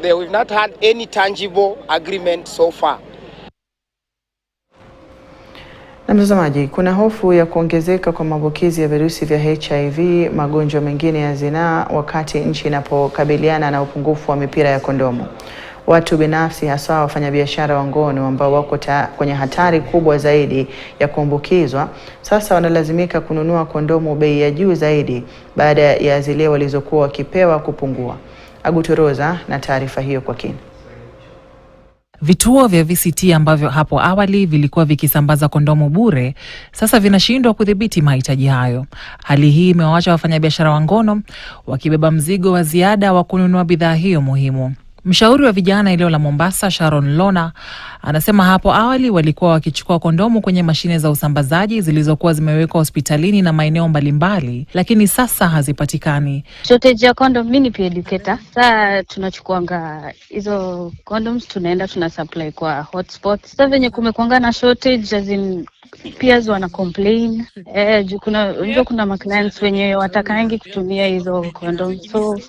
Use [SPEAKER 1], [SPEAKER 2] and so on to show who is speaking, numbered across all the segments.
[SPEAKER 1] we've not had any tangible agreement so far.
[SPEAKER 2] Na mtazamaji, kuna hofu ya kuongezeka kwa maambukizi ya virusi vya HIV, magonjwa mengine ya zinaa wakati nchi inapokabiliana na upungufu wa mipira ya kondomu. Watu binafsi hasa wafanyabiashara wa ngono ambao wako kwenye hatari kubwa zaidi ya kuambukizwa sasa wanalazimika kununua kondomu bei ya juu zaidi baada ya zile walizokuwa wakipewa kupungua. Agutoroza na taarifa hiyo kwa kina.
[SPEAKER 3] Vituo vya VCT ambavyo hapo awali vilikuwa vikisambaza kondomu bure sasa vinashindwa kudhibiti mahitaji hayo. Hali hii imewaacha wafanyabiashara wa ngono wakibeba mzigo wa ziada wa kununua bidhaa hiyo muhimu. Mshauri wa vijana eneo la Mombasa, Sharon Lona, anasema hapo awali walikuwa wakichukua kondomu kwenye mashine za usambazaji zilizokuwa zimewekwa hospitalini na maeneo mbalimbali, lakini sasa hazipatikani.
[SPEAKER 4] Shortage ya condom, mimi ni pia educator. Sasa tunachukuanga hizo condoms tunaenda tunasupply kwa hotspots. Sasa venye kumekuanga na shortage, as in peers wana complain. Kuna clients wenye watakangi kutumia hizo condoms. So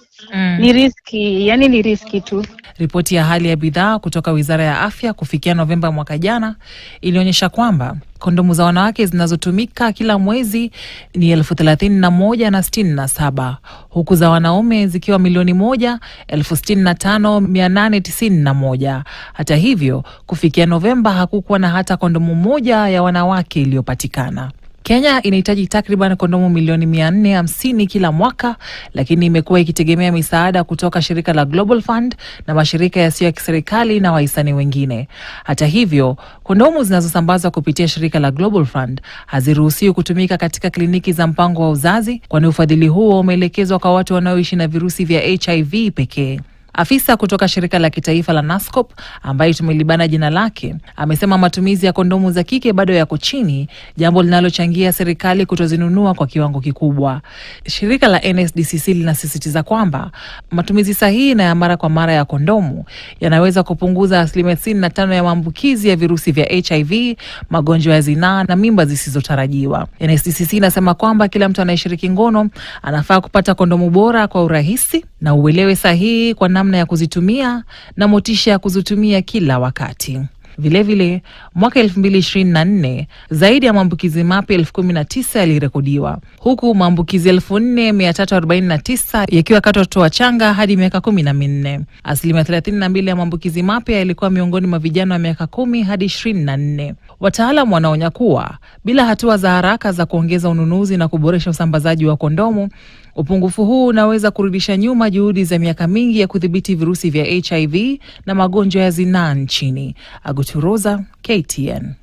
[SPEAKER 4] ni riski, yani ni riski tu.
[SPEAKER 3] Ripoti ya hali ya bidhaa kutoka Wizara ya Afya kufikia Novemba mwaka jana ilionyesha kwamba kondomu za wanawake zinazotumika kila mwezi ni 31,067, huku za wanaume zikiwa 1,65,891. Hata hivyo, kufikia Novemba hakukuwa na hata kondomu moja ya wanawake iliyopatikana. Kenya inahitaji takriban kondomu milioni 450 kila mwaka, lakini imekuwa ikitegemea misaada kutoka shirika la Global Fund na mashirika yasiyo ya kiserikali na wahisani wengine. Hata hivyo, kondomu zinazosambazwa kupitia shirika la Global Fund haziruhusiwi kutumika katika kliniki za mpango wa uzazi, kwani ufadhili huo umeelekezwa kwa watu wanaoishi na virusi vya HIV pekee. Afisa kutoka shirika la kitaifa la NASCOP ambaye tumelibana jina lake amesema matumizi ya kondomu za kike bado yako chini, jambo linalochangia serikali kutozinunua kwa kiwango kikubwa. Shirika la NSDCC linasisitiza kwamba matumizi sahihi na ya mara kwa mara ya kondomu yanaweza kupunguza 65% ya maambukizi ya virusi vya HIV, magonjwa ya zinaa na mimba zisizotarajiwa. NSDCC inasema kwamba kila mtu anayeshiriki ngono anafaa kupata kondomu bora kwa urahisi na uelewe sahihi kwa namna ya kuzitumia na motisha ya kuzitumia kila wakati. Vilevile, mwaka 2024 zaidi ya maambukizi mapya 19,000 yalirekodiwa, huku maambukizi 4,349 yakiwa kati ya watoto wachanga hadi miaka 14. 32% ya maambukizi mapya yalikuwa miongoni mwa vijana wa miaka 10 hadi 24. Wataalamu wanaonya kuwa bila hatua za haraka za kuongeza ununuzi na kuboresha usambazaji wa kondomu, upungufu huu unaweza kurudisha nyuma juhudi za miaka mingi ya kudhibiti virusi vya HIV na magonjwa ya zinaa nchini. Agutoroza, KTN.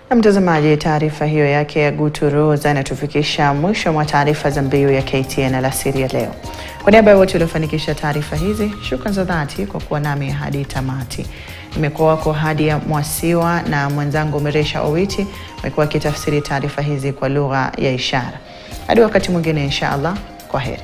[SPEAKER 2] Na mtazamaji, taarifa hiyo yake Agutoroza inatufikisha mwisho mwa taarifa za mbiu ya KTN alasiri ya leo. Kwa niaba ya wote waliofanikisha taarifa hizi, shukrani za dhati kwa kuwa nami hadi tamati. Nimekuwa wako Hadia Mwasiwa na mwenzangu Meresha Owiti wamekuwa kitafsiri taarifa hizi kwa lugha ya ishara. Hadi wakati mwingine inshallah, kwaheri.